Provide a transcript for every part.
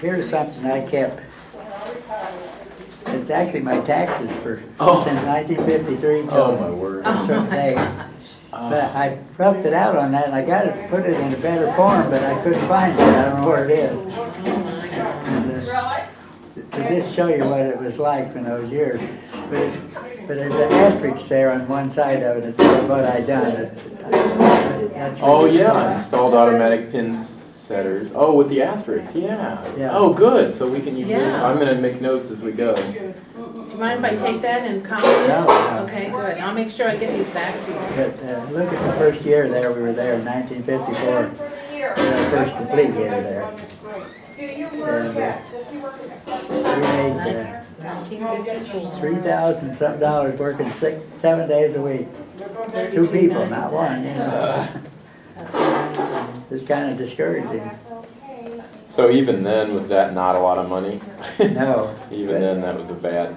Here's something I kept. It's actually my taxes since 1953 till my word. today. But I roughed it out on that, and I got to put it in a better form, but I couldn't find it. I don't know where it is. And, to just show you what it was like in those years. But there's an asterisk there on one side of it that tells what I done. Oh yeah, installed automatic pin setters. Oh, with the asterisks, yeah. Oh, good. So we can use this. I'm going to make notes as we go. Do you mind if I take that and copy it? No. Okay, good. I'll make sure I get these back to you. But look at the first year there. We were there in 1954. Our first complete year there. And, we made $3,000 something working 7 days a week. 2 people, not one. You know. It's kind of discouraging. So even then, was that not a lot of money? No. Even then, that was a bad.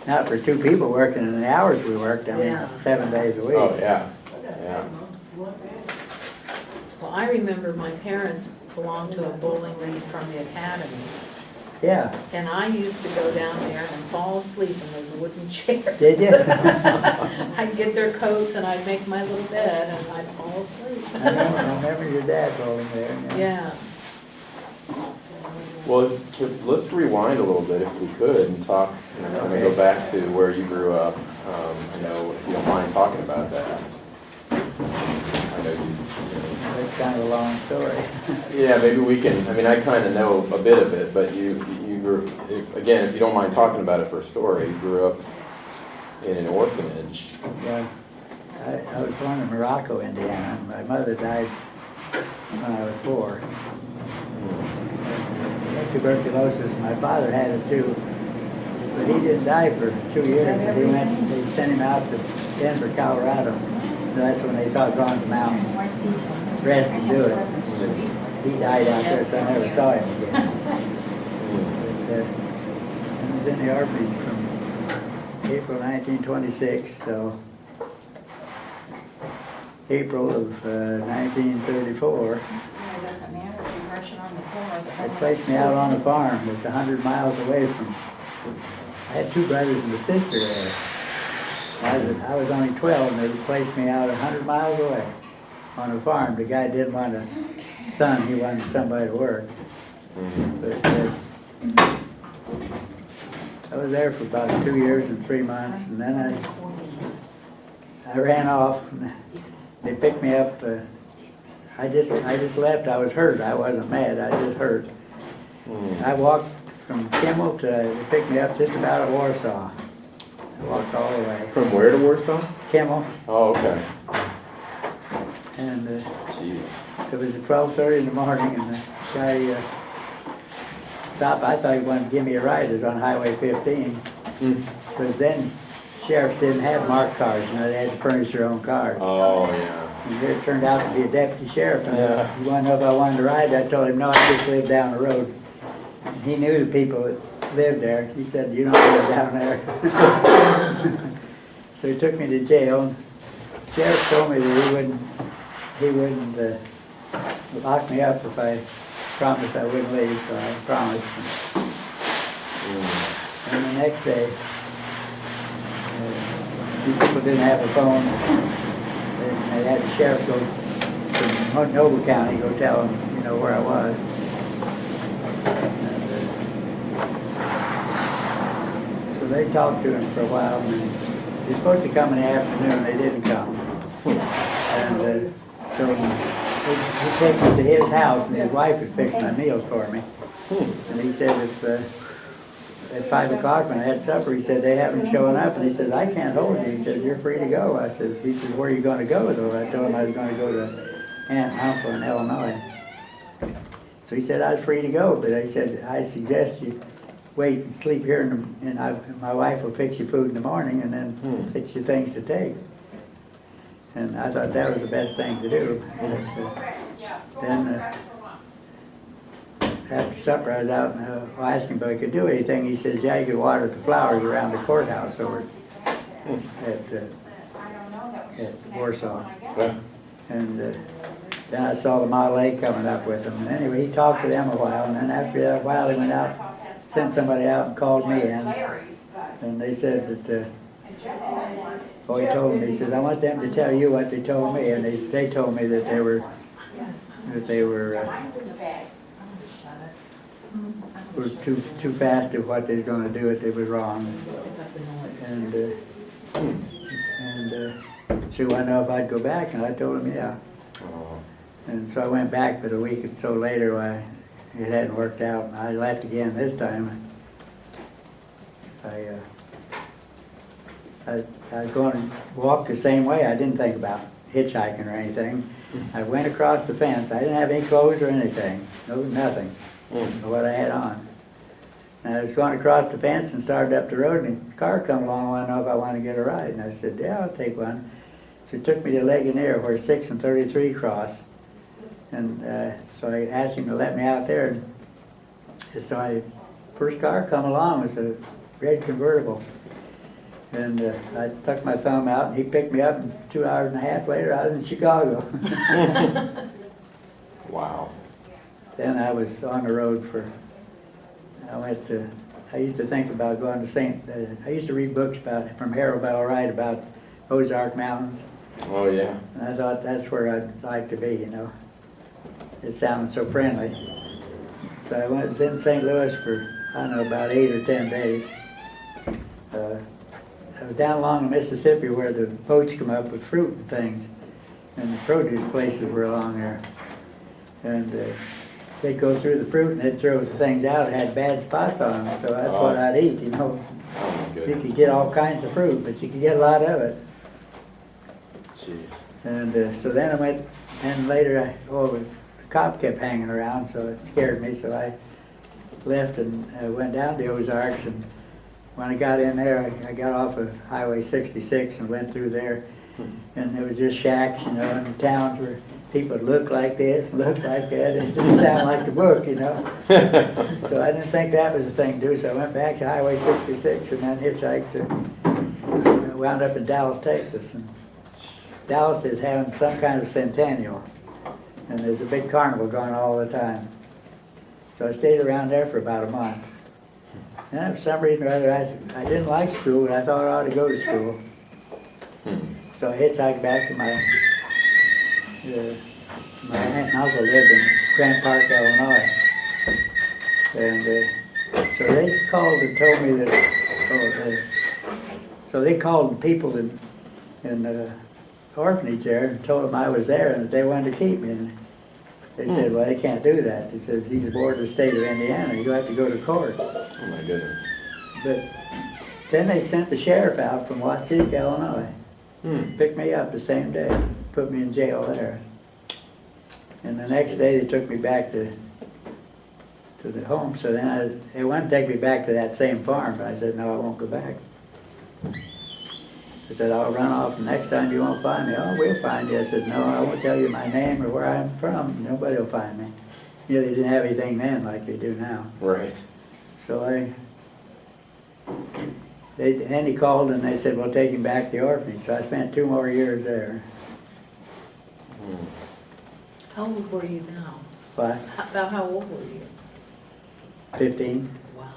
Not for 2 people working in the hours we worked. I mean, 7 days a week. Oh yeah, yeah. Well, I remember my parents belonged to a bowling league from the academy. Yeah. And I used to go down there and fall asleep in those wooden chairs. Did you? I'd get their coats and I'd make my little bed and I'd fall asleep. I remember your dad bowling there. Yeah. Well, let's rewind a little bit if we could and talk. Kind of go back to where you grew up. I know if you don't mind talking about that. I know you. It's kind of a long story. Yeah, maybe we can. I mean, I kind of know a bit of it, but you grew. Again, if you don't mind talking about it for a story, you grew up in an orphanage. Yeah. I was born in Morocco, Indiana. My mother died when I was 4. Tuberculosis. My father had it too, but he didn't die for 2 years. They sent him out to Denver, Colorado. So that's when they thought going to the mountain, rest and do it. He died out there, so I never saw him again. But, I was in the orphanage from April 1926 till April of 1934. They placed me out on a farm that's 100 miles away from. I had 2 brothers and a sister there. I was only 12, and they placed me out 100 miles away on a farm. The guy didn't want a son; he wanted somebody to work. But I was there for about 2 years and 3 months, and then I ran off. And they picked me up. I just left. I was hurt. I wasn't mad. I just hurt. I walked from Kimmel to, they picked me up just about at Warsaw. I walked all the way. From where to Warsaw? Kimmel. Oh, okay. And Jeez. it was at 12:30 in the morning, and the guy stopped. I thought he wanted to give me a ride. It was on Highway 15. Because then sheriffs didn't have marked cars. You know, they had to furnish their own cars. Oh, yeah. And here it turned out to be a deputy sheriff. And he wanted to know if I wanted to ride. I told him, no, I just live down the road. And he knew the people that lived there. He said, you don't live down there. So he took me to jail. The sheriff told me that he wouldn't lock me up if I promised I wouldn't leave, so I promised. And the next day, these people didn't have a phone. They had the sheriff go to Noble County, go tell them, you know, where I was. So they talked to him for a while, and they were supposed to come in the afternoon. They didn't come. And so he took me to his house, and his wife had fixed my meals for me. And he said, at 5 o'clock when I had supper, he said, they haven't shown up. And he said, I can't hold you. He said, you're free to go. He said, where are you going to go, though? I told him I was going to go to Aunt and Uncle in Illinois. So he said, I was free to go. But I said, I suggest you wait and sleep here, and my wife will fix you food in the morning and then fix you things to take. And I thought that was the best thing to do. Then after supper, I was out and I asked him if I could do anything. He says, yeah, you could water the flowers around the courthouse over at Warsaw. Yeah. And Then I saw the Model A coming up with them. And anyway, he talked to them a while, and then after that while, he went out, sent somebody out and called me in. And they said that, he told me, he said, I want them to tell you what they told me. And they told me that they were too fast to what they were going to do, it they were wrong. And she wanted to know if I'd go back, and I told him yeah. And so I went back, but a week or so later, it hadn't worked out, and I left again this time. I was going to walk the same way. I didn't think about hitchhiking or anything. I went across the fence. I didn't have any clothes or anything. No, nothing. What I had on. And I was going across the fence and started up the road, and a car come along. I wanted to know if I wanted to get a ride. And I said, yeah, I'll take one. So he took me to Ligonier where 6 and 33 cross. And so I asked him to let me out there. And so first car come along was a red convertible. And I stuck my thumb out, and he picked me up, and 2 hours and a half later, I was in Chicago. Wow. Then I was on the road I used to think about going to I used to read books from Harold Bell Wright about Ozark Mountains. Oh, yeah. And I thought that's where I'd like to be, you know. It sounded so friendly. So I was in St. Louis for, I don't know, about 8 or 10 days. I was down along the Mississippi where the boats come up with fruit and things. And the produce places were along there. And they'd go through the fruit and they'd throw the things out. It had bad spots on them, so that's what I'd eat, you know. Oh, my You goodness. could get all kinds of fruit, but you could get a lot of it. Jeez. And so then I went, and later the cop kept hanging around, so it scared me. So I left and went down the Ozarks. And when I got in there, I got off of Highway 66 and went through there. And there was just shacks, you know, and the towns where people looked like this, looked like that. It didn't sound like the book, you know. So I didn't think that was a thing to do. So I went back to Highway 66 and then hitchhiked and wound up in Dallas, Texas. And Dallas is having some kind of centennial. And there's a big carnival going all the time. So I stayed around there for about a month. And for some reason or other, I didn't like school, but I thought I ought to go to school. So I hitchhiked back to my aunt and uncle lived in Grant Park, Illinois. And so they called and told me that, so they called the people in the orphanage there and told them I was there and that they wanted to keep me. And they said, well, they can't do that. They said, he's aboard the state of Indiana. You have to go to court. Oh, my goodness. But then they sent the sheriff out from Watsika, Illinois. Picked me up the same day, put me in jail there. And the next day they took me back to the home. So then they wanted to take me back to that same farm, but I said, no, I won't go back. I said, I'll run off, and next time you won't find me. Oh, we'll find you. I said, no, I won't tell you my name or where I'm from. Nobody will find me. You know, they didn't have anything then like they do now. Right. So then he called and they said, we'll take him back to the orphanage. So I spent 2 more years there. How old were you now? What? About how old were you? 15. Wow.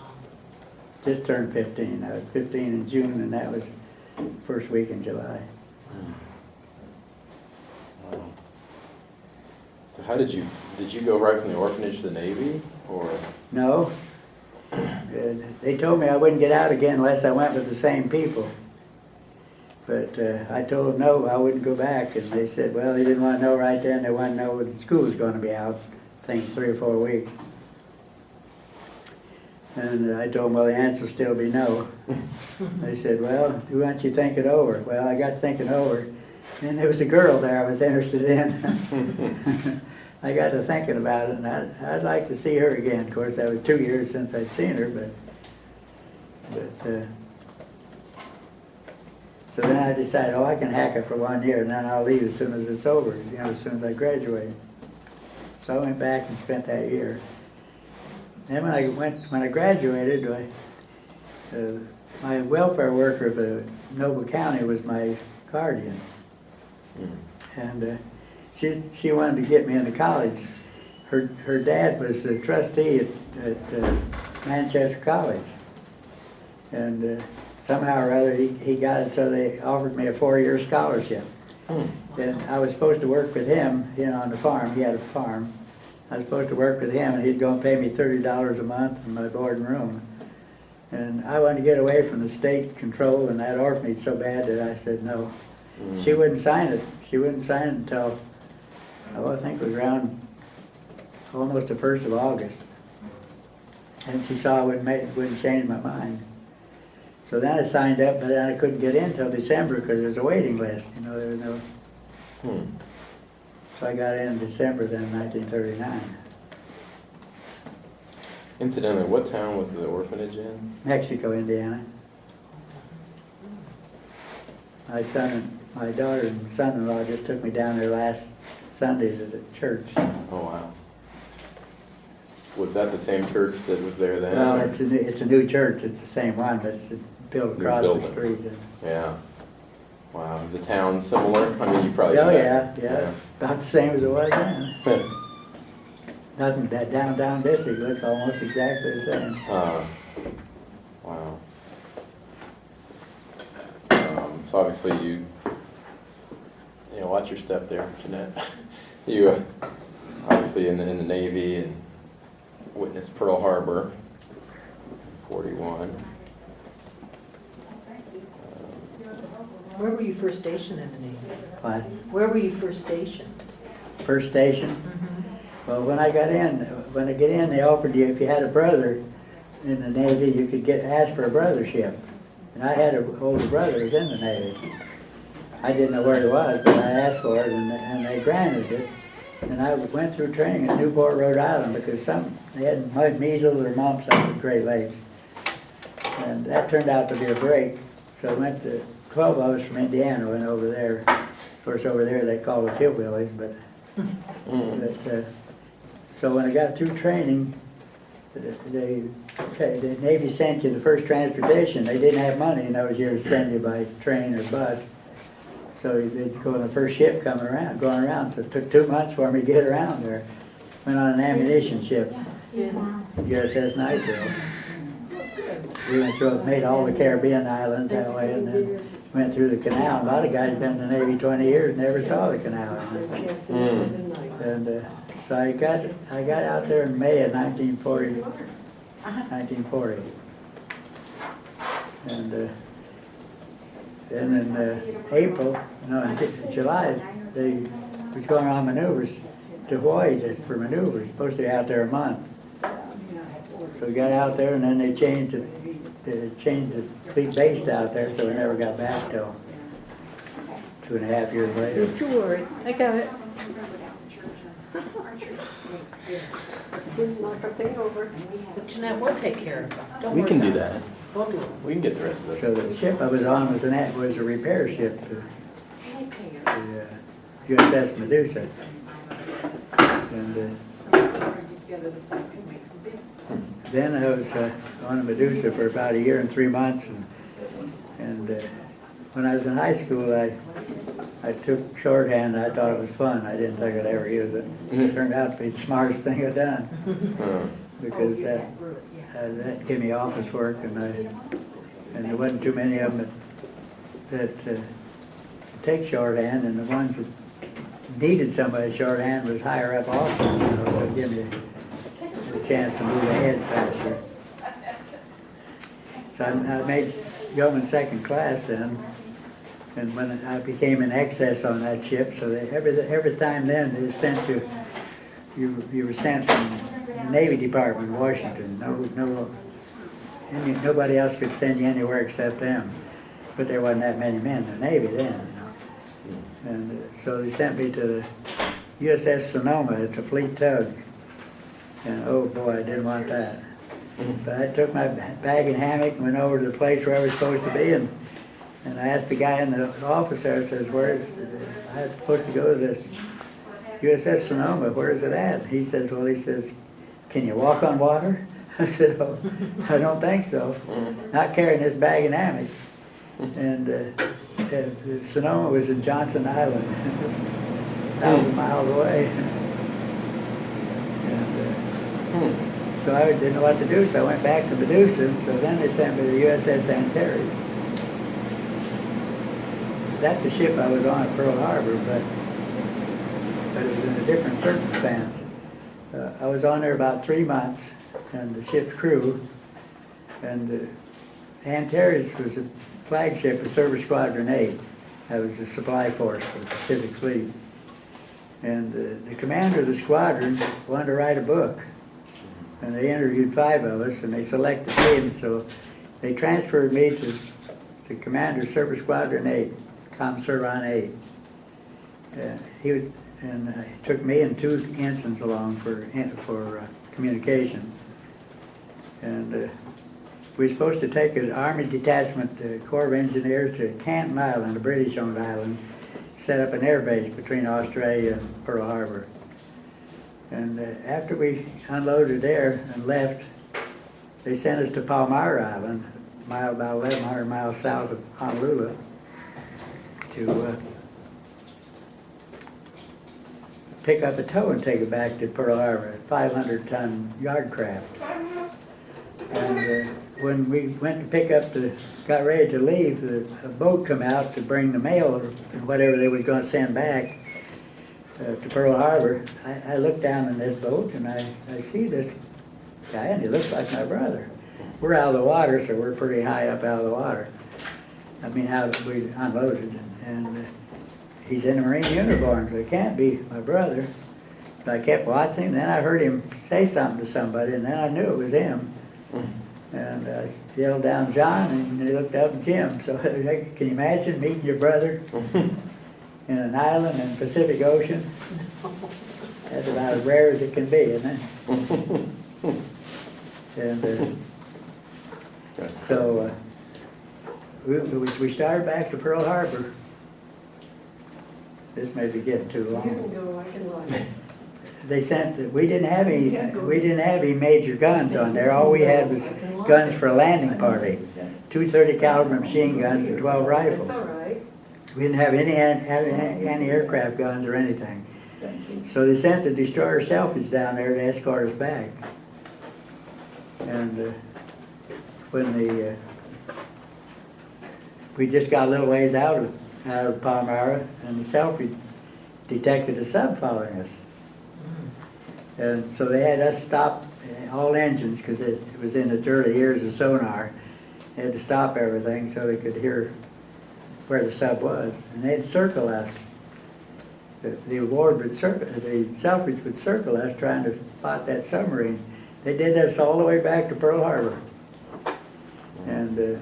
Just turned 15. I was 15 in June, and that was first week in July. Wow. So how did you go right from the orphanage to the Navy, or? No. They told me I wouldn't get out again unless I went with the same people. But I told them no, I wouldn't go back. And they said, well, they didn't want to know right then. They wanted to know when school was going to be out, I think 3 or 4 weeks. And I told them, well, the answer will still be no. They said, well, why don't you think it over? Well, I got thinking over. And there was a girl there I was interested in. I got to thinking about it, and I'd like to see her again. Of course, that was 2 years since I'd seen her, but so then I decided, oh, I can hack it for 1 year, and then I'll leave as soon as it's over, you know, as soon as I graduate. So I went back and spent that year. Then when I graduated, my welfare worker of Noble County was my guardian. And she wanted to get me into college. Her dad was the trustee at Manchester College. And somehow or other, he got it so they offered me a 4-year scholarship. And I was supposed to work with him, on the farm. He had a farm. I was supposed to work with him, and he's going to pay me $30 a month for my board and room. And I wanted to get away from the state control and that orphanage so bad that I said no. She wouldn't sign it. She wouldn't sign it until, I think it was around almost the 1st of August. And she saw I wouldn't change my mind. So then I signed up, but then I couldn't get in until December because there was a waiting list. There was no. So I got in December then, 1939. Incidentally, what town was the orphanage in? Mexico, Indiana. My daughter and son-in-law just took me down there last Sunday to the church. Oh, wow. Was that the same church that was there then? Well, it's a new church. It's the same one, but it's built New across building. the street. Yeah. Wow. Is the town similar? I mean, you probably. Oh, yeah. About the same as it was then. Nothing, that downtown district looks almost exactly the same. Wow. So obviously you watch your step there, Jeanette. You obviously in the Navy and witnessed Pearl Harbor, 41. Where were you first stationed in the Navy? What? Where were you first stationed? First station? Well, when I get in, they offered you, if you had a brother in the Navy, you could ask for a brothership. And I had an older brother who was in the Navy. I didn't know where it was, but I asked for it, and they granted it. And I went through training in Newport, Rhode Island, because they had measles or mumps up at Great Lakes. And that turned out to be a break. So I went to 12 of us from Indiana, went over there. Of course, over there they call us hillbillies, but so when I got through training, the Navy sent you the first transportation. They didn't have money in those years to send you by train or bus. So they'd go on the first ship going around. So it took 2 months for me to get around there. Went on an ammunition ship, USS Nitro. We went through, made all the Caribbean islands that way, and then went through the canal. A lot of guys been in the Navy 20 years, never saw the canal. And so I got out there in May of 1940. And then in in July, they was going on maneuvers to Hawaii for maneuvers. Supposed to be out there a month. So we got out there, and then they changed the big base out there, so we never got back till 2.5 years later. Don't you worry, I got it. Didn't knock a thing over. But Jeanette, we'll take care of it. Don't We worry can do about it. that. We'll do it. We can get the rest of it. So the ship I was on was a repair ship to the USS Medusa. And then I was on the Medusa for about 1 year and 3 months. And when I was in high school, I took shorthand. I thought it was fun. I didn't think I'd ever use it. It turned out to be the smartest thing I'd done. Because that gave me office work, and there wasn't too many of them that take shorthand, and the ones that needed somebody shorthand was higher up office, so it gave me a chance to move ahead faster. So I made yeoman second class then, and when I became in excess on that ship, so every time then they sent you were sent from the Navy Department in Washington. Nobody else could send you anywhere except them. But there wasn't that many men in the Navy then, And so they sent me to the USS Sonoma. It's a fleet tug. And oh boy, I didn't want that. But I took my bag and hammock and went over to the place where I was supposed to be, and I asked the guy in the office there, I says, I was supposed to go to this USS Sonoma, where is it at? He says, can you walk on water? I said, oh, I don't think so. Not carrying this bag and hammock. And the Sonoma was in Johnson Island. 1,000 miles away. And, so I didn't know what to do, so I went back to Medusa, so then they sent me to the USS Antares. That's the ship I was on at Pearl Harbor, but it was in a different circumstance. I was on there about 3 months, and the ship's crew, and the Antares was a flagship of Service Squadron 8. That was the supply force for the Pacific Fleet. And the commander of the squadron wanted to write a book. And they interviewed 5 of us, and they selected me, and so they transferred me to Commander Service Squadron 8, ComServon 8. He took me and 2 ensigns along for communication. And we were supposed to take an Army detachment, the Corps of Engineers, to Canton Island, a British-owned island, set up an air base between Australia and Pearl Harbor. And after we unloaded there and left, they sent us to Palmyra Island, about 1,100 miles south of Honolulu, to pick up a tow and take it back to Pearl Harbor, a 500-ton yard craft. And when we went to pick up got ready to leave, a boat come out to bring the mail and whatever they was going to send back to Pearl Harbor. I looked down in this boat and I see this guy, and he looks like my brother. We're out of the water, so we're pretty high up out of the water. I mean, how we unloaded, and he's in a Marine uniform, so it can't be my brother. So I kept watching, then I heard him say something to somebody, and then I knew it was him. And I yelled down, "John," and he looked up, "Jim." So can you imagine meeting your brother in an island in the Pacific Ocean? That's about as rare as it can be, isn't it? And so we started back to Pearl Harbor. This may be getting too long. You can go, I can watch. They sent, we didn't have any major guns on there. All we had was guns for a landing party. 230 caliber machine guns and 12 rifles. That's all right. We didn't have any anti-aircraft guns or anything. So they sent the destroyer selfies down there to escort us back. And when we just got a little ways out of Palmyra, and the selfie detected a sub following us. And so they had us stop all engines, because it was in its early years of sonar. They had to stop everything so they could hear where the sub was. And they'd circle us. The selfies would circle us trying to spot that submarine. They did this all the way back to Pearl Harbor. And the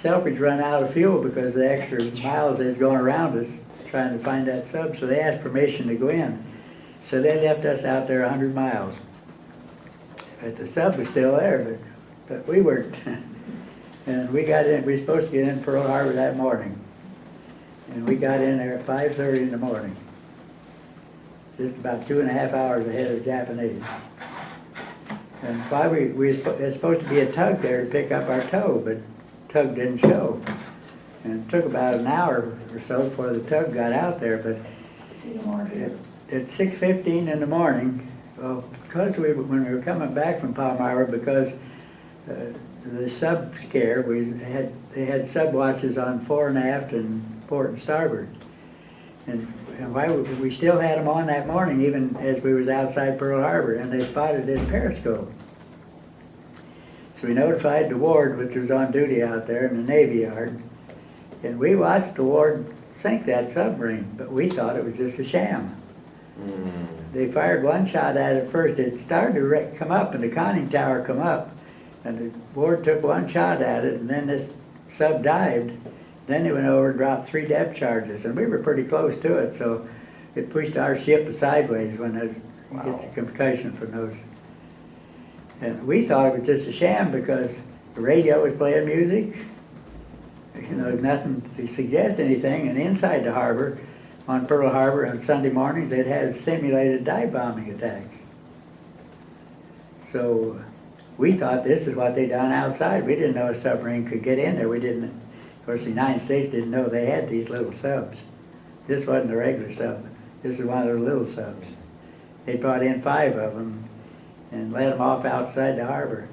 selfies run out of fuel because the extra miles they was going around us trying to find that sub, so they asked permission to go in. So they left us out there 100 miles. But the sub was still there, but we weren't. And we got in, we were supposed to get in Pearl Harbor that morning. And we got in there at 5:30 in the morning. Just about 2.5 hours ahead of the Japanese. And why there's supposed to be a tug there to pick up our tow, but tug didn't show. And it took about an hour or so before the tug got out there, but at 6:15 in the morning, well, because when we were coming back from Palmyra, because the sub scare, they had sub watches on fore and aft and port and starboard. And why we still had them on that morning, even as we was outside Pearl Harbor, and they spotted this periscope. So we notified the ward, which was on duty out there in the Navy Yard, and we watched the ward sink that submarine, but we thought it was just a sham. They fired one shot at it first. It started to come up, and the conning tower come up, and the ward took one shot at it, and then this sub dived. Then they went over and dropped 3 depth charges, and we were pretty close to it, so it pushed our ship sideways when you get the concussion from those. And we thought it was just a sham because the radio was playing music. You know, nothing to suggest anything, and inside the harbor, on Pearl Harbor on Sunday mornings, they'd had simulated dive bombing attacks. So we thought this is what they done outside. We didn't know a submarine could get in there. We didn't. Of course, the United States didn't know they had these little subs. This wasn't a regular This is one of their little subs. They brought in 5 of them and let them off outside the harbor.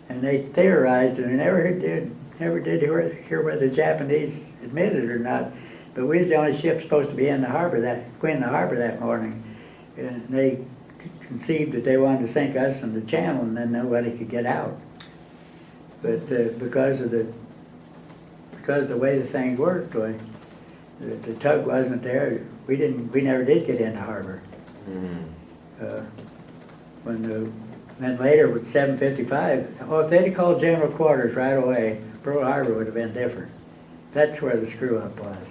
And they theorized, and never did hear whether the Japanese admitted it or not, but we was the only ship supposed to be in the harbor that morning. And they conceived that they wanted to sink us in the channel and then nobody could get out. But because of the way the thing worked, the tug wasn't there. We never did get in the harbor. Then later with 755, if they'd have called General Quarters right away, Pearl Harbor would have been different. That's where the screw up was.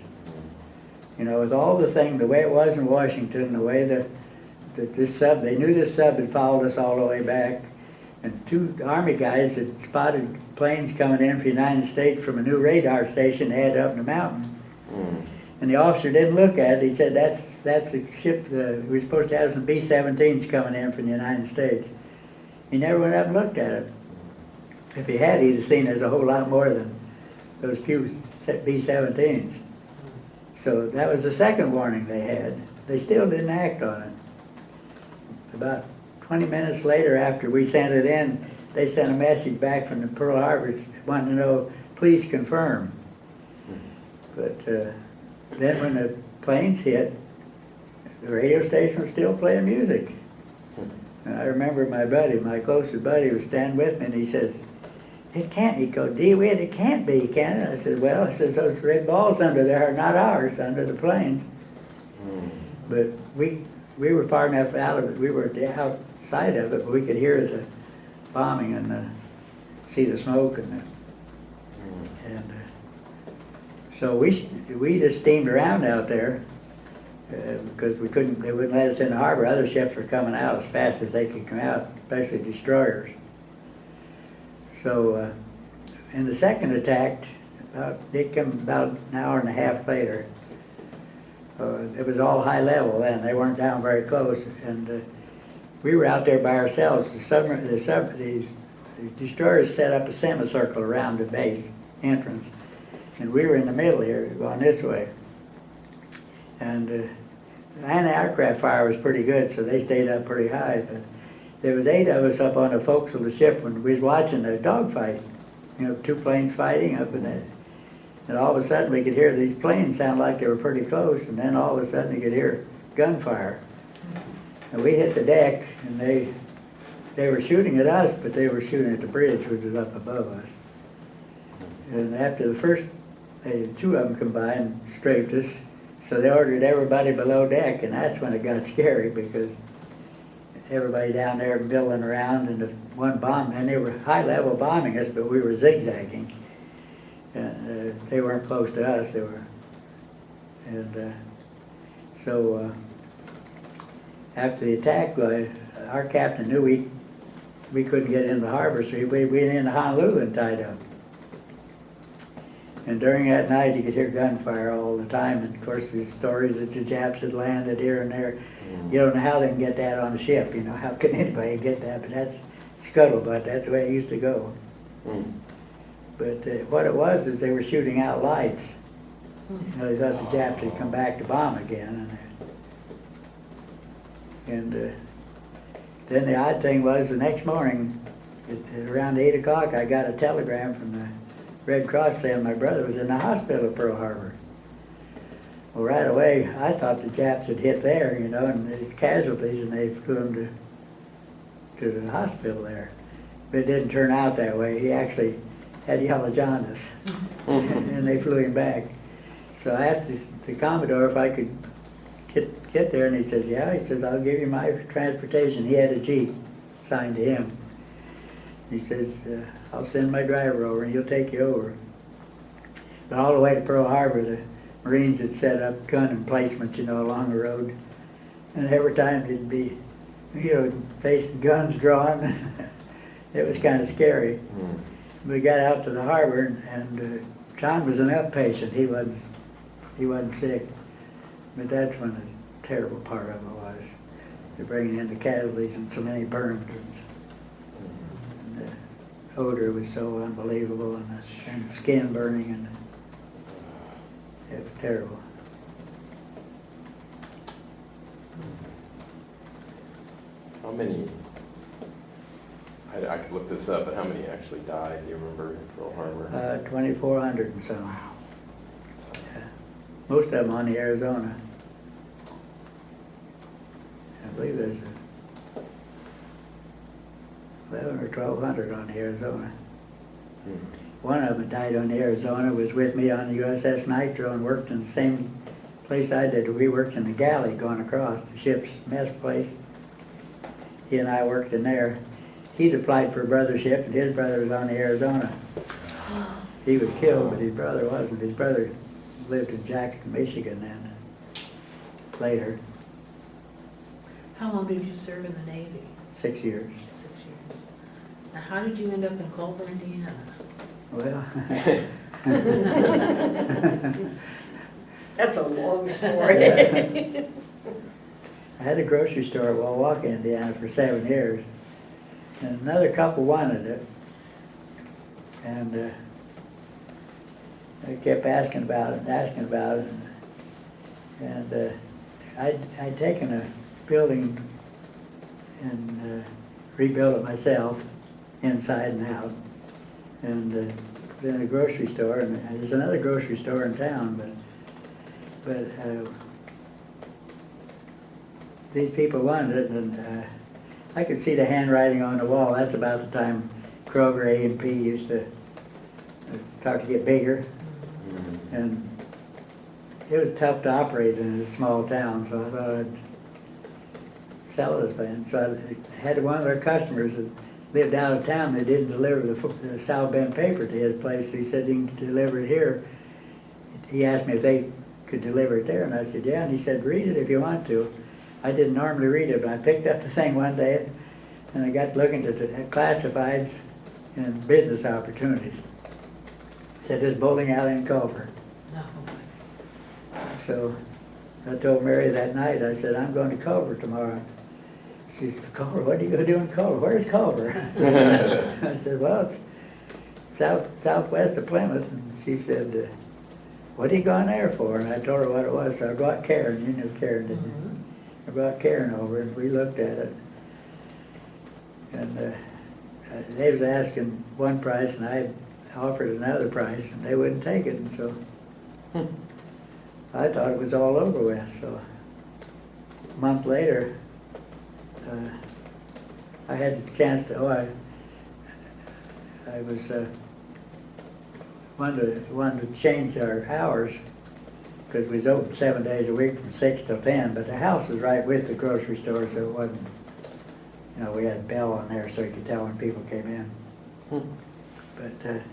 You know, with all the way it was in Washington, the way that this sub, they knew this sub had followed us all the way back, and 2 Army guys had spotted planes coming in from the United States from a new radar station they had up in the mountain. And the officer didn't look at it. He said, that's a ship, we're supposed to have some B-17s coming in from the United States. He never went up and looked at it. If he had, he'd have seen there's a whole lot more than those few B-17s. So that was the second warning they had. They still didn't act on it. About 20 minutes later, after we sent it in, they sent a message back from the Pearl Harbor wanting to know, please confirm. But then when the planes hit, the radio station was still playing music. And I remember my closest buddy was standing with me, and he says, it can't, he goes, DeWitt, it can't be, can it? I said, well, those red balls under there are not ours, under the planes. But we were far enough out of it, we were outside of it, but we could hear the bombing and see the smoke so we just steamed around out there because they wouldn't let us in the harbor. Other ships were coming out as fast as they could come out, especially destroyers. So in the second attack, they come about an hour and a half later. It was all high level then. They weren't down very close, and we were out there by ourselves. The destroyers set up a semicircle around the base entrance, and we were in the middle here, going this way. And the anti-aircraft fire was pretty good, so they stayed up pretty high. But there was 8 of us up on the forecastle of the ship when we was watching the dogfight. You know, 2 planes fighting up in there. And all of a sudden we could hear these planes sound like they were pretty close, and then all of a sudden you could hear gunfire. And we hit the deck, and they were shooting at us, but they were shooting at the bridge, which was up above us. And after the first, 2 of them combined and strafed us, so they ordered everybody below deck, and that's when it got scary, because everybody down there milling around, and the one bomb, and they were high level bombing us, but we were zigzagging. And they weren't close to us, they were. And so after the attack, our captain knew we couldn't get in the harbor, so we went into Honolulu and tied up. And during that night, you could hear gunfire all the time. And of course, the stories that the Japs had landed here and there, you don't know how they can get that on a ship. You know, how can anybody get that? But that's scuttlebutt. That's the way it used to go. But what it was is they were shooting out lights. You know, they thought the Japs had come back to bomb again. And then the odd thing was, the next morning, at around 8 o'clock, I got a telegram from the Red Cross saying my brother was in the hospital at Pearl Harbor. Well, right away, I thought the Japs had hit there, you know, and there's casualties, and they flew him to the hospital there. But it didn't turn out that way. He actually had yellow jaundice, and they flew him back. So I asked the Commodore if I could get there, and he says, yeah. He says, I'll give you my transportation. He had a Jeep signed to him. He says, I'll send my driver over and he'll take you over. But all the way to Pearl Harbor, the Marines had set up gun emplacements, you know, along the road. And every time it'd be, you know, facing guns drawn. It was kind of scary. We got out to the harbor, and John was an outpatient. He wasn't sick. But that's when the terrible part of it was. They're bringing in the casualties and so many burned. And the odor was so unbelievable, and the skin burning, and it was terrible. How many, I could look this up, but how many actually died? Do you remember in Pearl Harbor? 2,400 and some. Yeah. Most of them on the Arizona. I believe there's 11 or 1,200 on the Arizona. Hmm. One of them that died on the Arizona was with me on the USS Nitro and worked in the same place I did. We worked in the galley going across the ship's mess place. He and I worked in there. He'd applied for a brother ship, and his brother was on the Arizona. He was killed, but his brother wasn't. His brother lived in Jackson, Michigan then, later, How long did you serve in the Navy? 6 years. 6 years. Now, how did you end up in Culver, Indiana? Well, That's a long story. I had a grocery store at Milwaukee, Indiana for 7 years. And another couple wanted it. And they kept asking about it and asking about it. And I'd taken a building and rebuilt it myself, inside and out. And then a grocery store, and there's another grocery store in town, but these people wanted it, and I could see the handwriting on the wall. That's about the time Kroger, A&P used to start to get bigger, and it was tough to operate in a small town, so I thought I'd sell this thing. So I had one of their customers that lived out of town. They didn't deliver the South Bend paper to his place. He said he can deliver it here. He asked me if they could deliver it there, and I said, yeah. And he said, read it if you want to. I didn't normally read it, but I picked up the thing one day, and I got looking at the classifieds and business opportunities. It said this bowling alley in Culver. No. So I told Mary that night, I said, I'm going to Culver tomorrow. She said, Culver, what are you going to do in Culver? Where's Culver? I said, well, it's southwest of Plymouth. And she said, what are you going there for? And I told her what it was. So I brought Karen. You knew Karen, didn't you? I brought Karen over, and we looked at it. And they was asking one price, and I offered another price, and they wouldn't take it. And so I thought it was all over with. So a month later, I had the chance to, I was wanted to change our hours, because we was open 7 days a week from 6 till 10, but the house was right with the grocery store, so it wasn't, we had a bell on there so you could tell when people came in. But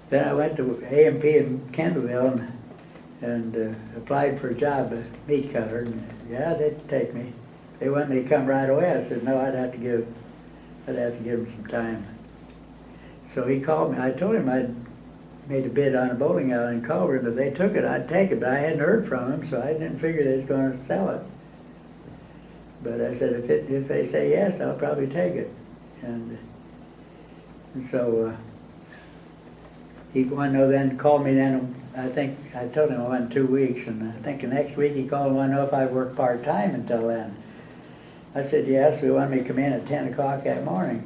then I went to A&P in Kendallville and applied for a job as meat cutter, and yeah, they'd take me. They wanted me to come right away. I said, no, I'd have to give them some time. So he called me. I told him I'd made a bid on a bowling alley in Culver, and if they took it, I'd take it. But I hadn't heard from them, so I didn't figure they was going to sell it. But I said, if they say yes, I'll probably take it. And so he wanted to know, then called me then. I think I told him I went 2 weeks, and I think the next week he called and wanted to know if I'd work part-time until then. I said yes. We wanted me to come in at 10 o'clock that morning.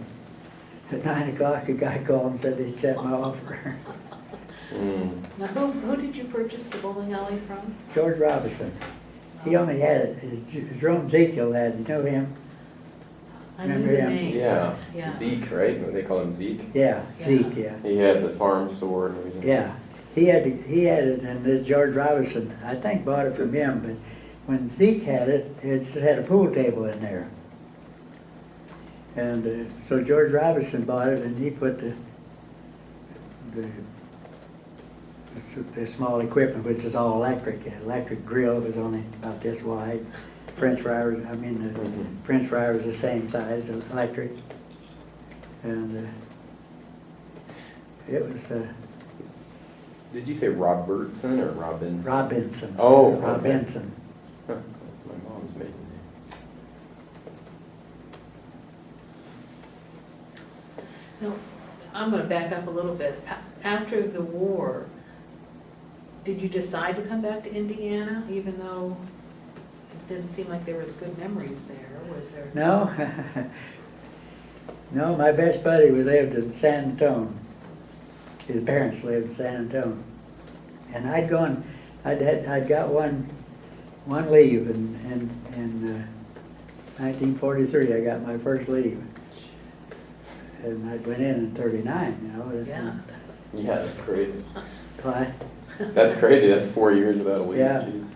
At 9 o'clock, a guy called and said he'd accept my offer. Now, who did you purchase the bowling alley from? George Robinson. He only had it. Jerome Ezekiel had it. You know him? I knew Remember the him? name. Yeah, Yeah. Zeke, right? They call him Zeke. Yeah, Yeah. Zeke, yeah. He had the farm store and everything. Yeah. He had it, and this George Robinson, I think, bought it from him, but when Zeke had it, it just had a pool table in there. And so George Robinson bought it, and he put the small equipment, which is all electric. The electric grill was only about this wide. French fry was, the French fry was the same size, electric. And it was Did you say Robertson or Robinson? Robinson. Oh, okay. Robinson. Huh, that's my mom's maiden name. No, I'm going to back up a little bit. After the war, did you decide to come back to Indiana, even though didn't seem like there was good memories there, was there? No, no, my best buddy lived in San Antonio. His parents lived in San Antonio. And I'd got one leave in 1943, I got my first leave. And I went in 39, you know. Yeah. Yeah, that's crazy. Why? That's crazy, that's 4 years without a leave, Yeah. jeez.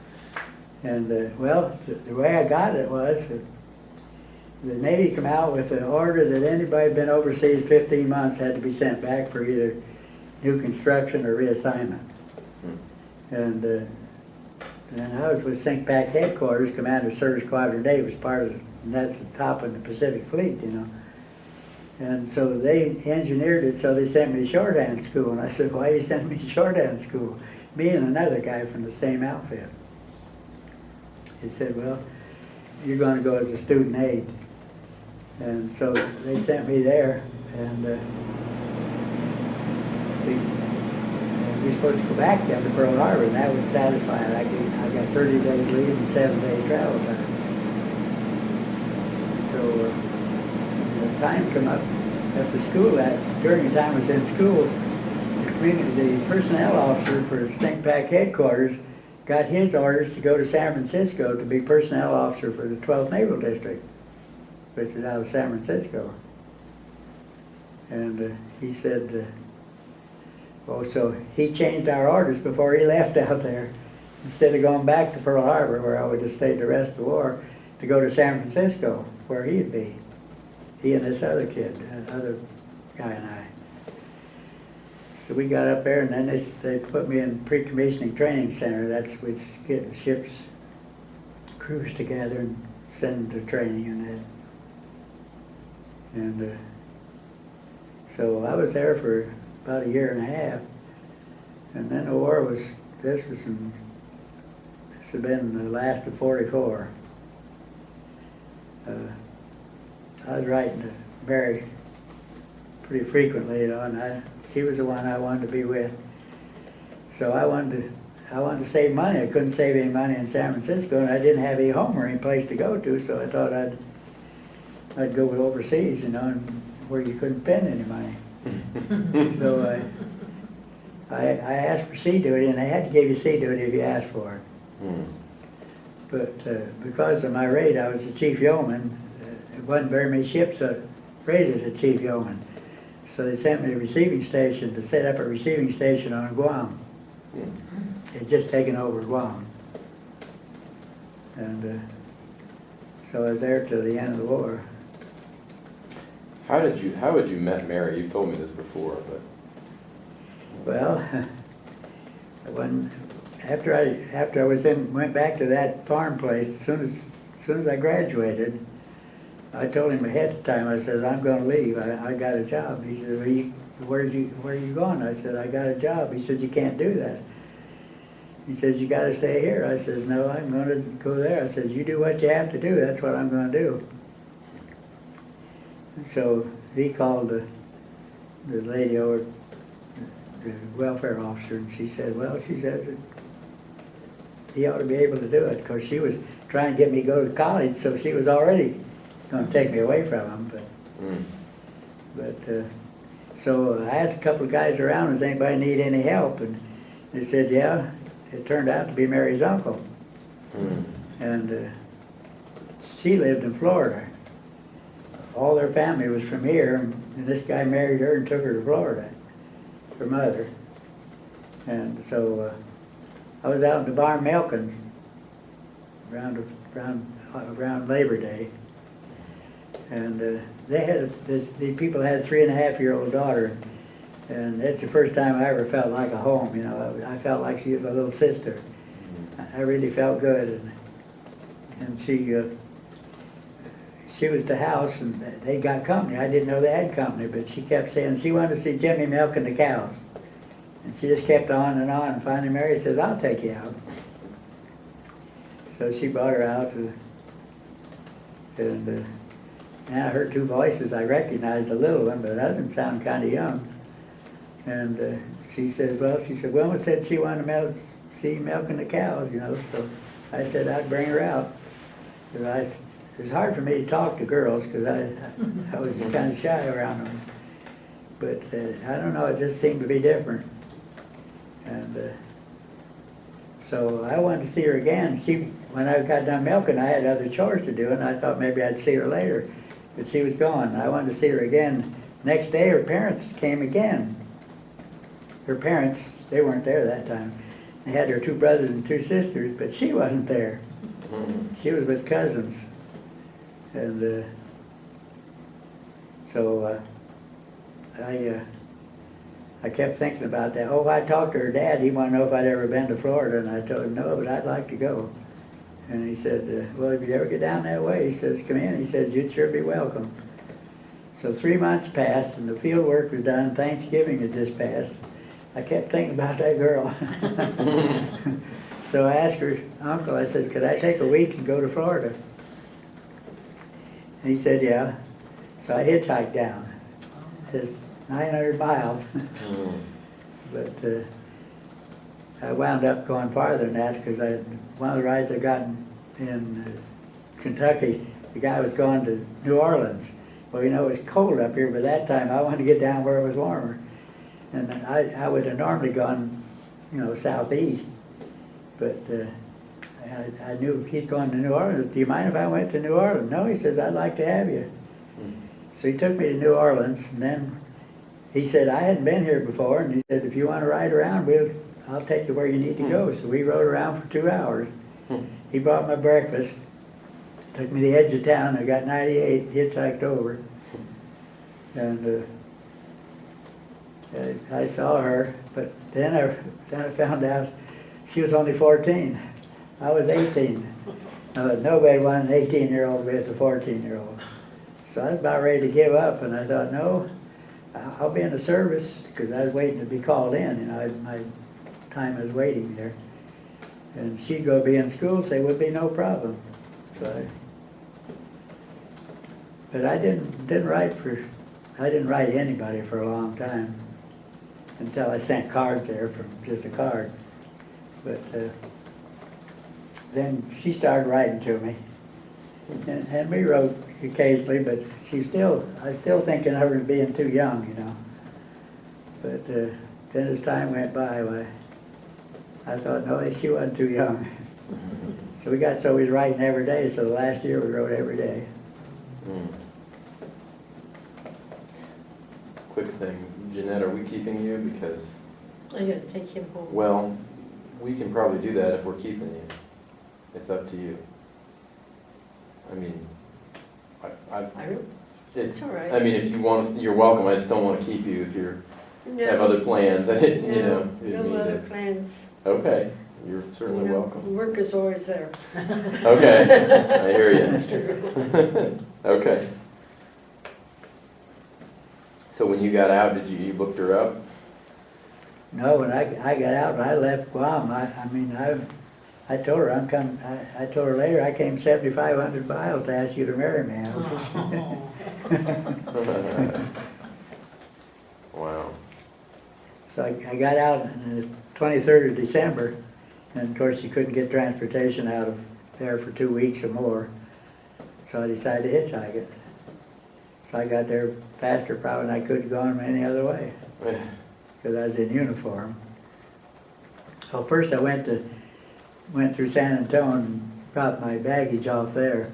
And, well, the way I got it was, the Navy come out with an order that anybody who'd been overseas 15 months had to be sent back for either new construction or reassignment. And I was with SINCPAC headquarters, Commander Service Squadron A, was part of, and that's the top of the Pacific Fleet, you know. And so they engineered it, so they sent me to shorthand school. And I said, why are you sending me to shorthand school? Me and another guy from the same outfit. He said, well, you're going to go as a student aide. And so they sent me there, and we were supposed to go back down to Pearl Harbor, and that would satisfy it. I got 30 days leave and 7 days travel time. So the time come up after school, during the time I was in school, the personnel officer for SINCPAC headquarters got his orders to go to San Francisco to be personnel officer for the 12th Naval District, which is out of San Francisco. And he said, so he changed our orders before he left out there. Instead of going back to Pearl Harbor, where I would have stayed the rest of the war, to go to San Francisco, where he'd be. He and this other kid, another guy and I. So we got up there, and then they put me in pre-commissioning training center. That's which get the ships, crews together and send them to training and that. And so I was there for about a year and a half. And then the war was, this had been the last of 44. I was writing to Mary pretty frequently, you know, and she was the one I wanted to be with. So I wanted to save money. I couldn't save any money in San Francisco, and I didn't have any home or any place to go to, so I thought I'd go overseas, you know, and where you couldn't spend any money. So I asked for sea duty, and they had to give you sea duty if you asked for it. But because of my rate, I was the chief yeoman. There wasn't very many ships rated as chief yeoman. So they sent me to a receiving station to set up a receiving station on Guam. They'd just taken over Guam. And so I was there till the end of the war. How had you met Mary? You've told me this before, but. Well, after I went back to that farm place, as soon as I graduated, I told him ahead of time. I said, I'm going to leave. I got a job. He said, where are you going? I said, I got a job. He said, you can't do that. He says, you got to stay here. I said, no, I'm going to go there. I said, you do what you have to do. That's what I'm going to do. So he called the lady over, the welfare officer, and she said, well, she says that he ought to be able to do it, because she was trying to get me to go to college, so she was already going to take me away from him. But so I asked a couple of guys around, does anybody need any help? And they said, yeah. It turned out to be Mary's uncle. And she lived in Florida. All their family was from here, and this guy married her and took her to Florida, her mother. And so I was out in the barn milking around Labor Day. And the people had a 3.5-year-old daughter, and that's the first time I ever felt like a home. You know, I felt like she was a little sister. I really felt good, and she was the house, and they got company. I didn't know they had company, but she kept saying she wanted to see Jimmy milking the cows, and she just kept on. And finally, Mary says, "I'll take you out." So she brought her out, and I heard two voices. I recognized the little one, but the other one sounded kind of young. And she said, Wilma said she wanted to see milking the cows, you know, so I said I'd bring her out. 'Cause it was hard for me to talk to girls because I was kind of shy around them. But I don't know, it just seemed to be different. And so I wanted to see her again. When I got done milking, I had other chores to do, and I thought maybe I'd see her later. But she was gone. I wanted to see her again. Next day, her parents came again. Her parents, they weren't there that time. They had her 2 brothers and 2 sisters, but she wasn't there. She was with cousins. And so I kept thinking about that. Oh, I talked to her dad. He wanted to know if I'd ever been to Florida, and I told him no, but I'd like to go. And he said, well, if you ever get down that way, he says, come in. He says, you'd sure be welcome. So 3 months passed, and the field work was done. Thanksgiving had just passed. I kept thinking about that girl. So I asked her uncle, I said, could I take a week and go to Florida? And he said, yeah. So I hitchhiked down. It's 900 miles. But I wound up going farther than that because one of the rides I got in Kentucky, the guy was going to New Orleans. Well, you know, it was cold up here, but that time I wanted to get down where it was warmer. And I would have normally gone, you know, southeast. But I knew he's going to New Orleans. Do you mind if I went to New Orleans? No, he says, I'd like to have you. So he took me to New Orleans, and then he said, I hadn't been here before, and he said, if you want to ride around, I'll take you where you need to go. So we rode around for 2 hours. He brought my breakfast, took me to the edge of town. I got 98, hitchhiked over. And I saw her, but then I found out she was only 14. I was 18. Nobody wanted an 18-year-old with a 14-year-old. So I was about ready to give up, and I thought, no, I'll be in the service, because I was waiting to be called in. You know, my time was waiting there. And she'd go be in school, so there would be no problem. So but I didn't write anybody for a long time until I sent cards there from just a card. But then she started writing to me, and we wrote occasionally, but I was still thinking of her as being too young, you know. But then as time went by, I thought, no, she wasn't too young. So we was writing every day, so the last year we wrote every day. Quick thing, Jeanette, are we keeping you? Because, I gotta take him home. well, we can probably do that if we're keeping you. It's up to you. I mean, It's all right. I mean, if you want us, you're welcome. I just don't want to keep you if you have other plans. I didn't, you know. Didn't No mean other to. plans. Okay, you're certainly You know, welcome. Work is always there. Okay, I hear you. That's true. Okay. So when you got out, you looked her up? No, when I got out and I left Guam, I told her I'm coming. I told her later I came 7,500 miles to ask you to marry me. Wow. So I got out on the 23rd of December, and of course you couldn't get transportation out of there for 2 weeks or more. So I decided to hitchhike it. So I got there faster probably than I could have gone any other way, because I was in uniform. So first I went through San Antonio and dropped my baggage off there.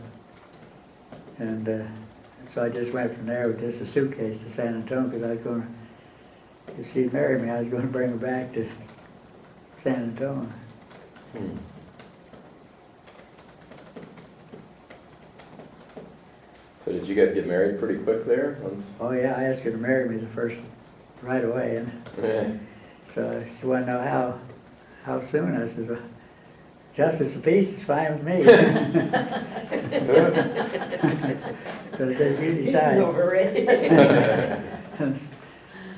And so I just went from there with just a suitcase to San Antonio, because I was going to, if she'd marry me, I was going to bring her back to San Antonio. So did you guys get married pretty quick there? Oh yeah, I asked her to marry me right away. And so she wanted to know how soon. I said, well, justice of peace is fine with me. So I said, you decide.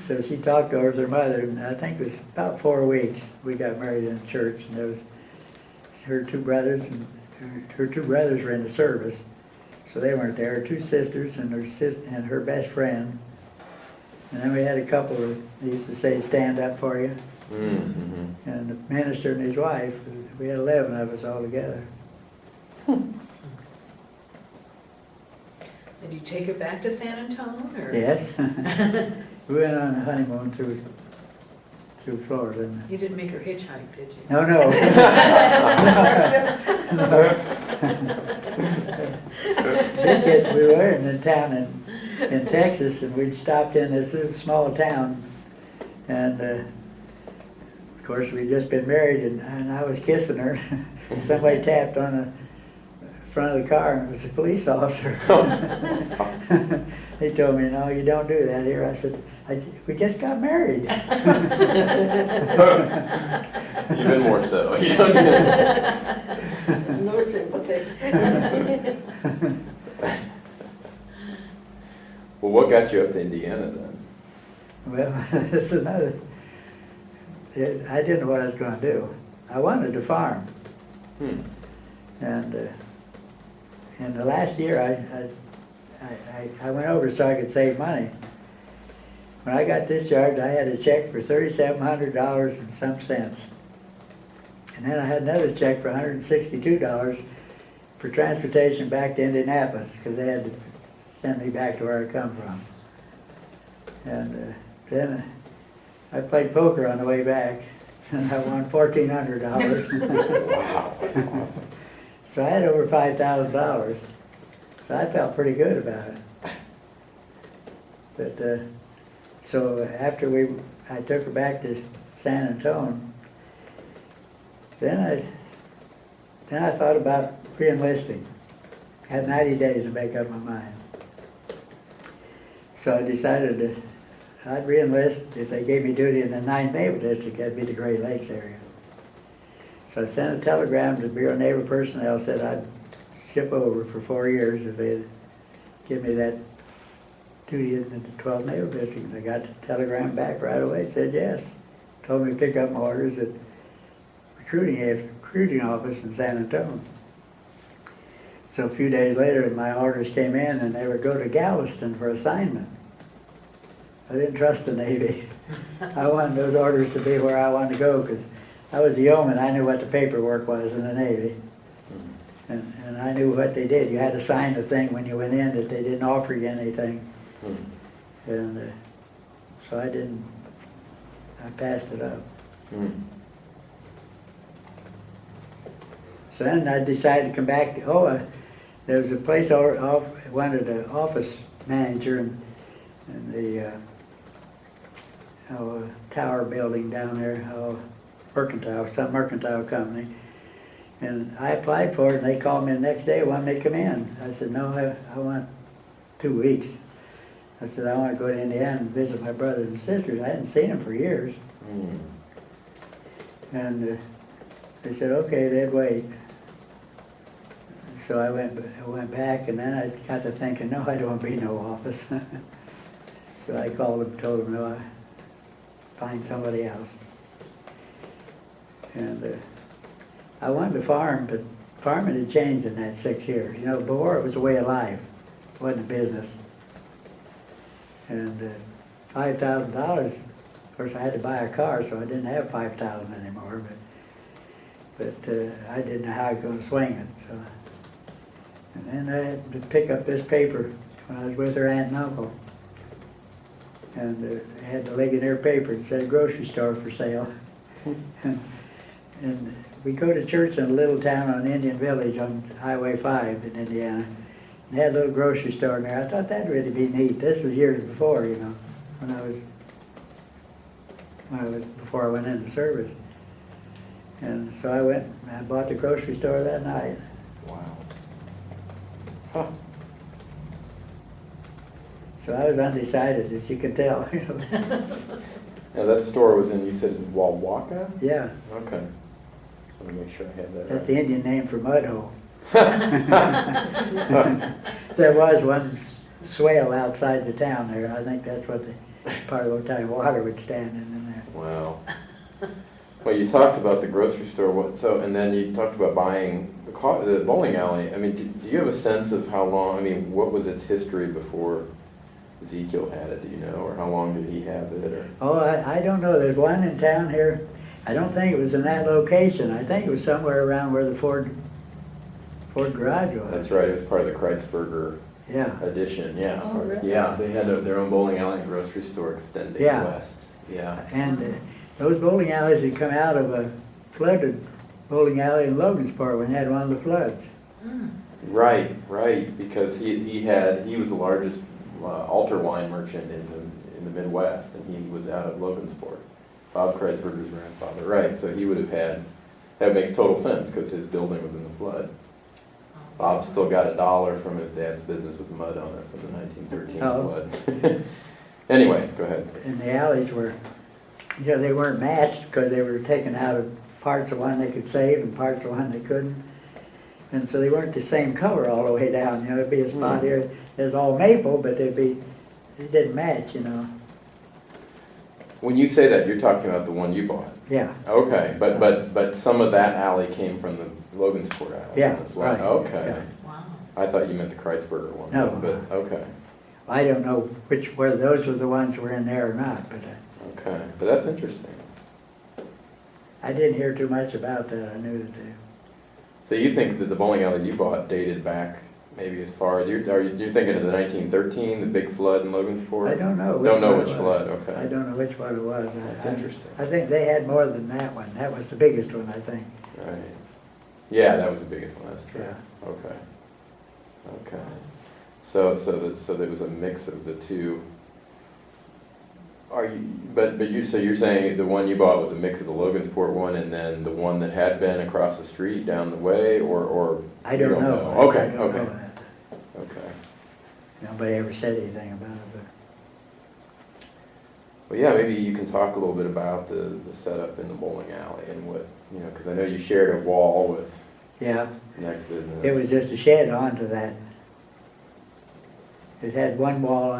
So she talked over with her mother, and I think it was about 4 weeks we got married in the church. And there was her 2 brothers, and her 2 brothers were in the service, so they weren't there. Her 2 sisters and her best friend. And then we had a couple of, they used to say, stand up for you. Mm-hmm. And the minister and his wife. We had 11 of us all together. Did you take her back to San Antonio, or? Yes. We went on a honeymoon through Florida. You didn't make her hitchhike, did you? No, no. We were in a town in Texas, and we'd stopped in this small town, and of course we'd just been married, and I was kissing her, and somebody tapped on the front of the car, and it was a police officer. He told me, "No, you don't do that here." I said, "We just got married." Even more so. No sympathy. Well, what got you up to Indiana then? Well, it's another. I didn't know what I was going to do. I wanted to farm, and in the last year, I went over so I could save money. When I got discharged, I had a check for $3,700 and some cents. And then I had another check for $162 for transportation back to Indianapolis, because they had to send me back to where I come from. And then I played poker on the way back, and I won $1,400. Wow, that's awesome. So I had over $5,000. So I felt pretty good about it. But so after I took her back to San Antonio, then I thought about re-enlisting. Had 90 days to make up my mind. So I decided I'd re-enlist if they gave me duty in the 9th Naval District. That'd be the Great Lakes area. So I sent a telegram to Bureau of Naval Personnel, said I'd ship over for 4 years if they'd give me that duty in the 12th Naval District. And I got the telegram back right away, said yes. Told me to pick up my orders at recruiting office in San Antonio. So a few days later, my orders came in, and they would go to Galveston for assignment. I didn't trust the Navy. I wanted those orders to be where I wanted to go, because I was a yeoman. I knew what the paperwork was in the Navy. And I knew what they did. You had to sign the thing when you went in that they didn't offer you anything. And so I passed it up. So then I decided to come back. There was a place I wanted an office manager in the tower building down there, some mercantile company. And I applied for it, and they called me the next day, wanted me to come in. I said, no, I want 2 weeks. I said, I want to go to Indiana and visit my brothers and sisters. I hadn't seen them for years. And they said, okay, they'd wait. So I went back, and then I got to thinking, no, I don't want to be in no office. So I called them, told them, no, I find somebody else. And I wanted to farm, but farming had changed in that 6 years. You know, before it was a way of life. It wasn't a business. And $5,000, of course I had to buy a car, so I didn't have $5,000 anymore, but I didn't know how I was going to swing it. So. And then I had to pick up this paper when I was with her aunt and uncle. And they had the Ligonier paper. It said grocery store for sale. And we go to church in a little town on Indian Village on Highway 5 in Indiana. And they had a little grocery store in there. I thought that'd really be neat. This was years before, you know, before I went into service. And so I went and I bought the grocery store that night. Wow. Huh. So I was undecided, as you can tell. You know. Now that store was in, you said Wawaka? Yeah. Okay. So let me make sure I had that That's right. the Indian name for mud hole. There was one swale outside the town there. I think that's what part of the time water would stand in there. Wow. Well, you talked about the grocery store, and then you talked about buying the bowling alley. I mean, do you have a sense of how long, I mean, what was its history before Ezekiel had it, do you know, or how long did he have it? Or? Oh, I don't know. There's one in town here. I don't think it was in that location. I think it was somewhere around where the Ford garage was. That's right, it was part of the Kreisberger Yeah, addition, yeah. Oh, really? Yeah, they had their own bowling alley and grocery store extending Yeah. west. Yeah. and those bowling alleys had come out of a flooded bowling alley in Logansport when they had one of the floods. Mm. Right, because he was the largest altar wine merchant in the Midwest, and he was out of Logansport. Bob Kreisberger's grandfather, right, so he would have had, that makes total sense, because his building was in the flood. Bob still got $1 from his dad's business with mud on it from the 1913 Oh. flood. Anyway, go ahead. And the alleys were, they weren't matched because they were taken out of parts of one they could save and parts of one they couldn't. And so they weren't the same color all the way down, it'd be a spot here that's all maple, but it didn't match, When you say that, you're talking about the one you bought. Yeah, Okay, but some of that alley came from the Logansport alley. Yeah, from the flood. right, Okay. yeah. Wow. I thought you meant the Kreisberger one. No. But, okay, I don't know whether those were the ones that were in there or not, but okay, but that's interesting. I didn't hear too much about that, I knew that So you think that the bowling alley you bought dated back maybe as far, you're thinking of the 1913, the big flood in Logansport? I don't know. Don't know one which it was. flood, I okay. don't know which one it was. That's interesting. I think they had more than that one, that was the biggest one, I think. Right. Yeah, that was the biggest one, that's true. Yeah. Okay. Okay. So there was a mix of the two. So you're saying the one you bought was a mix of the Logansport one and then the one that had been across the street down the way, or? I you don't know. Okay, I don't okay, know that. okay. Nobody ever said anything about it, Well, yeah, maybe you can talk a little bit about the setup in the bowling alley and what, because I know you shared a wall with but, yeah, Next Business. it was just a shed onto that. It had one wall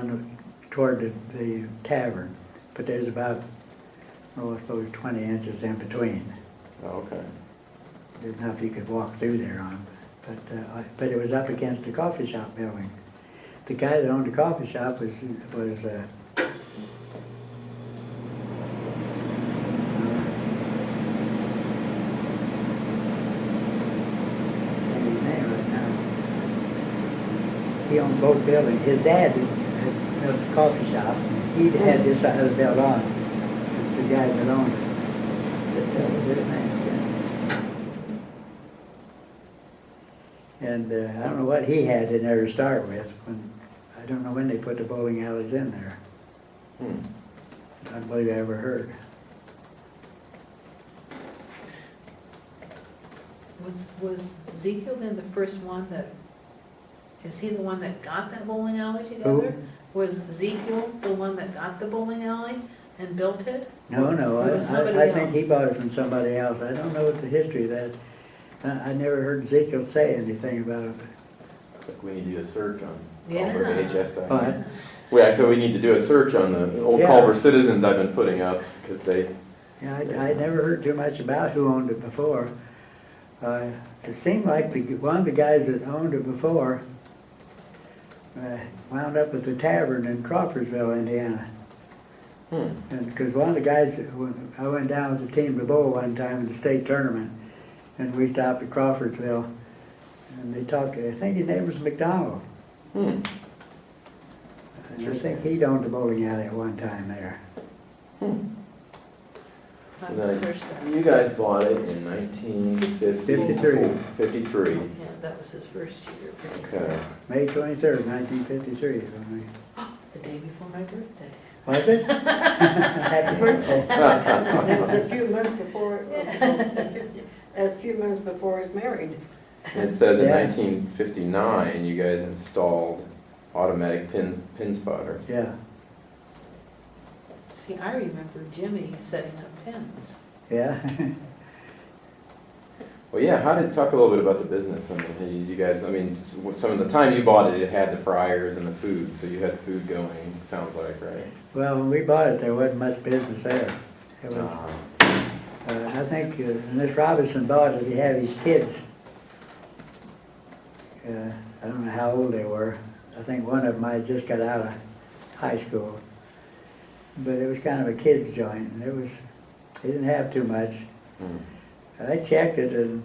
toward the tavern, but there's about, I suppose 20 inches in between. Oh, okay. There's enough you could walk through there on, but it was up against the coffee shop building. The guy that owned the coffee shop was he owned both buildings. His dad had a coffee shop. He had this side of the built on. The guy that owned it. And I don't know what he had in there to start with. I don't know when they put the bowling alleys in there. I don't believe I ever heard. Was Ezekiel then the first one is he the one that got that bowling alley together? Was Ezekiel the one that got the bowling alley and built it? No, Or was somebody I think he else? bought it from somebody else. I don't know what the history of that. I never heard Ezekiel say anything about it. I think we need to do a search on Yeah. Culver VHS. What? Yeah, so we need to do a search on the old Yeah. Culver Citizens I've been putting up, because they, Yeah, I never heard too much about who owned it before. It seemed like one of the guys that owned it before wound up at the tavern in Crawfordsville, Indiana. And because one of the guys, I went down with the team to bowl one time in the state tournament, and we stopped at Crawfordsville, and they talked. I think his name was McDonald. And I think he'd owned the bowling alley at one time there. I And then searched that. you guys bought it in 1953. 53. Yeah, that was his first year. Okay. May 23rd, 1953. The day before my birthday. Was it? Happy birthday. That was a few months before, that's a few months before he was married. It says in Yeah. 1959, you guys installed automatic pin spotters. Yeah, See, I remember Jimmy setting up pins. yeah. Well, yeah, talk a little bit about the business. I mean, you guys, some of the time you bought it, it had the fryers and the food, so you had food going, sounds like, right? Well, when we bought it, there wasn't much business there. It was, Uh, I think when Miss Robinson bought it, he had his kids. I don't know how old they were. I think one of them might have just got out of high school. But it was kind of a kid's joint, and it didn't have too much. I checked it, and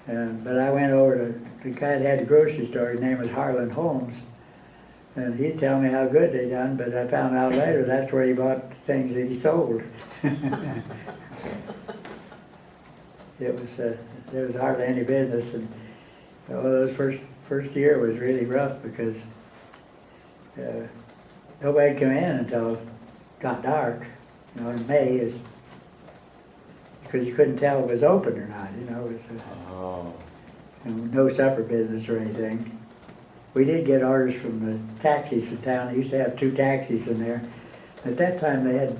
But I went over to the guy that had the grocery store, his name was Harlan Holmes, and he'd tell me how good they done, but I found out later that's where he bought the things that he sold. There was hardly any business, and those first year was really rough because nobody come in until it got dark. In May is because you couldn't tell if it was open or not. It was no supper business or anything. We did get orders from the taxis in town. They used to have 2 taxis in there. At that time, the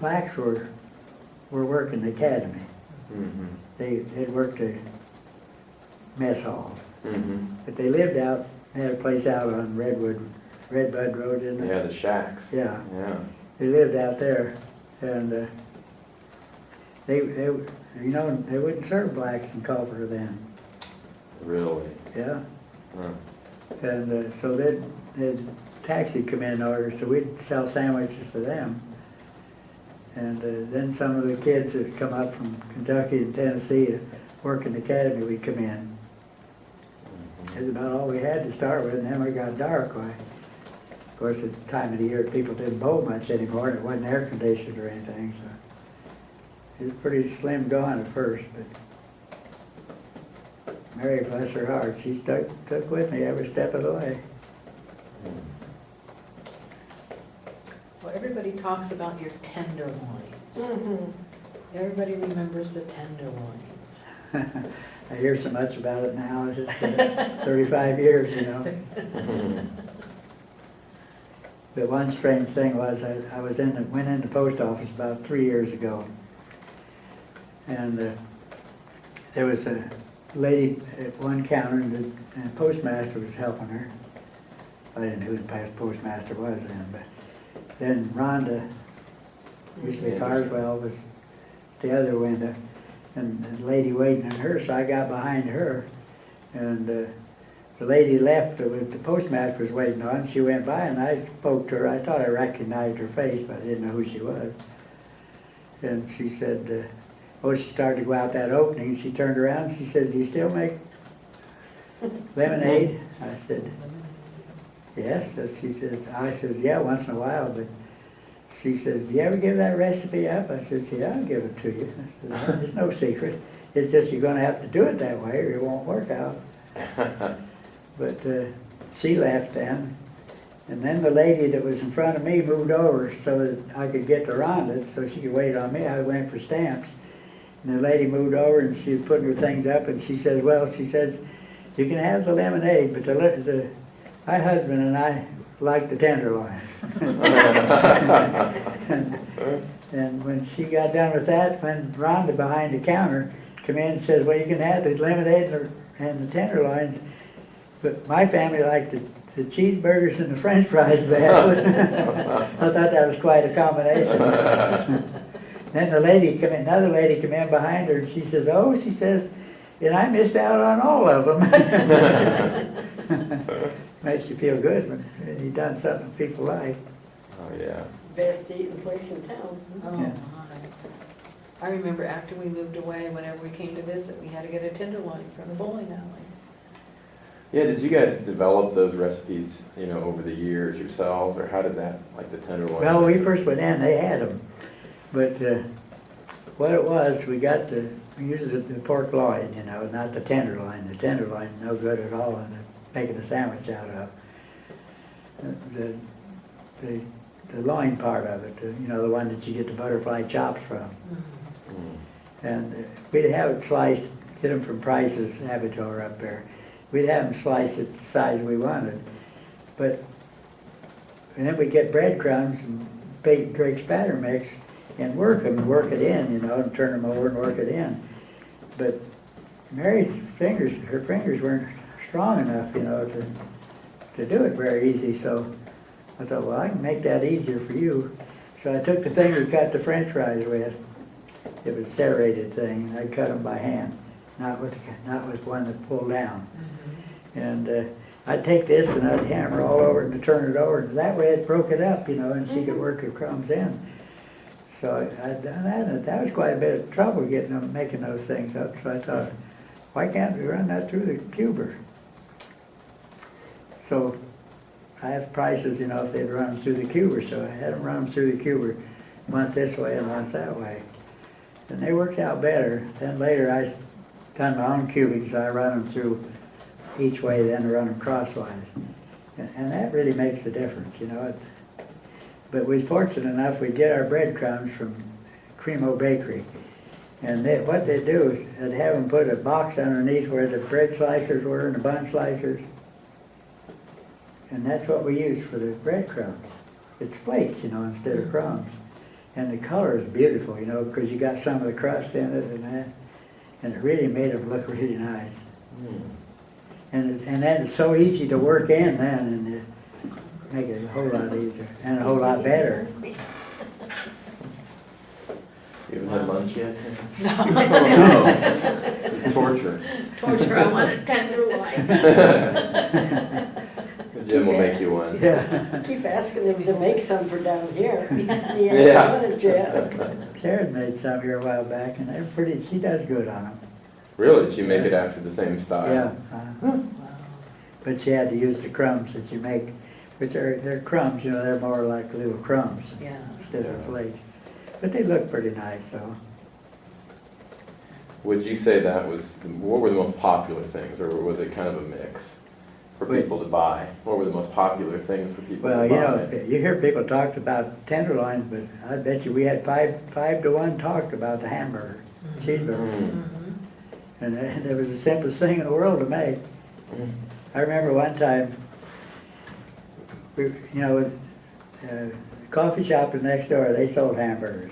blacks were working the academy. Mm-hmm. They had worked the mess hall. Mm-hmm. But they lived out, they had a place out on Redbud Road, didn't they? Yeah, the shacks. Yeah. Yeah. They lived out there, and they wouldn't serve blacks in Culver then. Really? Yeah. Huh. And so they'd taxi come in order, so we'd sell sandwiches to them. And then some of the kids that come up from Kentucky and Tennessee to work in the academy, we'd come in. That's about all we had to start with, and then we got dark. Of course, at the time of the year, people didn't bowl much anymore, and it wasn't air conditioned or anything, so it was pretty slim going at first. But Mary, bless her heart, she took with me every step of the way. Well, everybody talks about your tenderloins. Mm-hmm. Everybody remembers the tenderloins. I hear so much about it now. It's just 35 years, The one strange thing was I went in the post office about 3 years ago, and there was a lady at one counter, and the postmaster was helping her. I didn't know who the postmaster was then, but then Rhonda, usually Carswell, was the other window, and the lady waiting on her, so I got behind her, and the lady left with the postmaster was waiting on. She went by, and I spoke to her. I thought I recognized her face, but I didn't know who she was. And she said, she started to go out that opening. She turned around, and she said, "Do you still make lemonade?" I said, "Yes." So she says, I says, "Yeah, once in a while." But she says, "Do you ever give that recipe up?" I said, "Yeah, I'll give it to you." I said, "It's no secret. It's just you're going to have to do it that way or it won't work out." But she left then. And then the lady that was in front of me moved over so that I could get to Rhonda so she could wait on me. I went for stamps. And the lady moved over and she was putting her things up and she says, "You can have the lemonade, but my husband and I like the tenderloins." and when she got done with that, when Rhonda behind the counter come in and says, "Well, you can have the lemonade and the tenderloins, but my family liked the cheeseburgers and the french fries best." I thought that was quite a combination. Then another lady come in behind her and she says, "And I missed out on all of them." Makes you feel good when you've done something people like. Oh, yeah. Best eating place in town. Oh, Yeah. my. I remember after we moved away, whenever we came to visit, we had to get a tenderloin from the bowling alley. Yeah, did you guys develop those recipes, over the years yourselves, or how did that, like the tenderloin? Well, when we first went in, they had them. But what it was, we used the pork loin, not the tenderloin. The tenderloin, no good at all in making a sandwich out of. The loin part of it, the one that you get the butterfly chops from. Mm-hmm. And we'd have it sliced, get them from Price's Abattoir up there. We'd have them sliced at the size we wanted. And then we'd get breadcrumbs and bake Drake's batter mix and work it in, and turn them over and work it in. But Mary's fingers weren't strong enough, to do it very easy. So I thought, well, I can make that easier for you. So I took the thing we cut the french fries with. It was a serrated thing, and I cut them by hand, not with one that pulled down. Mm-hmm. And I'd take this and I'd hammer all over it and turn it over. And that way it broke it up, and she could work her crumbs in. So I'd done that, and that was quite a bit of trouble making those things up. So I thought, why can't we run that through the cuber? So I have prices, you know, if they'd run them through the cuber, so I had them run them through the cuber, once this way and once that way. And they worked out better. Then later I done my own cubing, so I run them through each way, then run them crosswise. And that really makes a difference, you know. But we was fortunate enough, we get our breadcrumbs from Cremo Bakery. And what they do is they'd have them put a box underneath where the bread slicers were and the bun slicers. And that's what we use for the breadcrumbs. It's flakes, you know, instead of crumbs. And the color is beautiful, you know, because you got some of the crust in it and that. And it really made them look really nice. And then it's so easy to work in then, and it make it a whole lot easier and a whole lot better. You haven't had lunch yet? No. Oh, no. It's torture. Torture, I want it tender white. Jim will make you one. Yeah. Keep asking him to make some for down here. He Yeah. hasn't done it yet. Karen made some here a while back, and they're pretty, she does good on them. Really? Did you make it after the same style? Yeah. Wow. But she had to use the crumbs that you make, which they're crumbs, you know, they're more like little crumbs Yeah. instead of flakes. But they look pretty nice, so. Would you say that was, what were the most popular things, or was it kind of a mix for people to buy? What were the most popular things for people Well, to you buy? know, you hear people talk about tenderloins, but I bet you we had five to one talked about the hamburger, cheeseburger. Mm. And it was the simplest thing in the world to make. I remember one time, the coffee shop was next door, they sold hamburgers.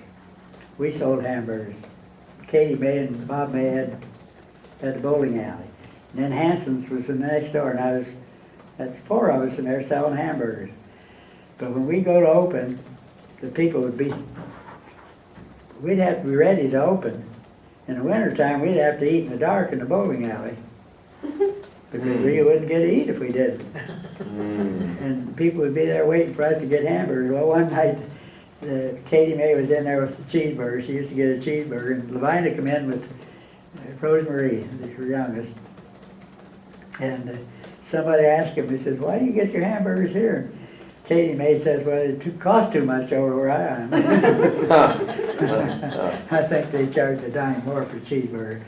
We sold hamburgers. Katie May and Bob May had the bowling alley. And then Hanson's was the next door, and that's four of us in there selling hamburgers. But when we go to open, the people we'd have to be ready to open. In the wintertime, we'd have to eat in the dark in the bowling alley. Because we wouldn't get to eat if we didn't. And people would be there waiting for us to get hamburgers. Well, one night, Katie May was in there with the cheeseburger. She used to get a cheeseburger. And Levina come in with Rosemarie, her youngest. And somebody asked him, he says, why do you get your hamburgers here? Katie May says, well, it costs too much over where I am. I think they charge a dime more for cheeseburger.